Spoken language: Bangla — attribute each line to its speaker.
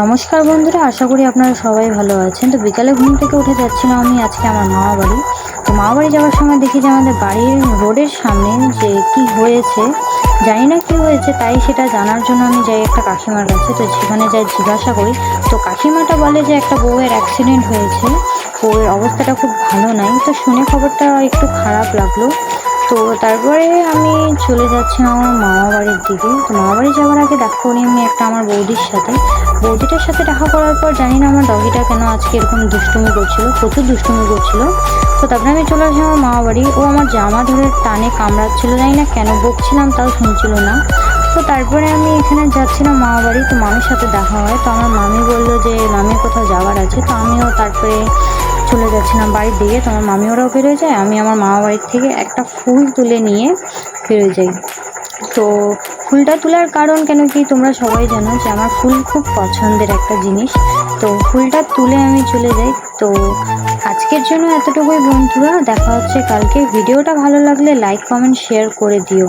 Speaker 1: নমস্কার বন্ধুরা, আশা করি আপনারা সবাই ভালো আছেন। তো বিকালে ঘুম থেকে উঠে যাচ্ছিলাম আমি আজকে আমার মামা বাড়ি। তো মামা বাড়ি যাওয়ার সময় দেখি যে আমাদের বাড়ির রোডের সামনে যে কি হয়েছে, জানি না কি হয়েছে, তাই সেটা জানার জন্য আমি যাই একটা কাকিমার কাছে। তো সেখানে যাই জিজ্ঞাসা করি। তো কাকিমাটা বলে যে একটা বউয়ের অ্যাক্সিডেন্ট হয়েছে, বউয়ের অবস্থাটা খুব ভালো নাই। তো শুনে খবরটা একটু খারাপ লাগলো। তো তারপরে আমি চলে যাচ্ছিলাম আমার মামা বাড়ির দিকে। তো মামা বাড়ি যাওয়ার আগে দেখা করি আমি একটা আমার বৌদিটার সাথে দেখা করার পর জানি না আমার ডগিটা কেন আজকে এরকম দুষ্টুমি করছিল, প্রচুর দুষ্টুমি করছিল। তো তারপরে আমি চলে আসলাম আমার মামা বাড়ি। ও আমার জামা ধরে টানে কামড়াচ্ছিল, জানি না কেন, বকছিলাম তাও শুনছিল না। তো তারপরে আমি এখানে যাচ্ছিলাম মামা বাড়ি। তো মামির সাথে দেখা হয়। তো আমার মামি বললো যে মামির কোথাও যাওয়ার আছে। তো আমিও তারপরে চলে যাচ্ছিলাম বাড়ির দিকে। তো আমার মামি ওরাও বেরোয় যায়, আমি আমার মামা বাড়ির থেকে একটা ফুল তুলে নিয়ে বেরোয় যাই। তো ফুলটা তোলার কারণ কেন কি তোমরা সবাই জানো যে আমার ফুল খুব পছন্দের একটা জিনিস। তো ফুলটা তুলে আমি চলে যাই। তো আজকের জন্য এতটুকুই বন্ধুরা, দেখা হচ্ছে কালকে। ভিডিওটা ভালো লাগলে লাইক কমেন্ট শেয়ার করে দিও।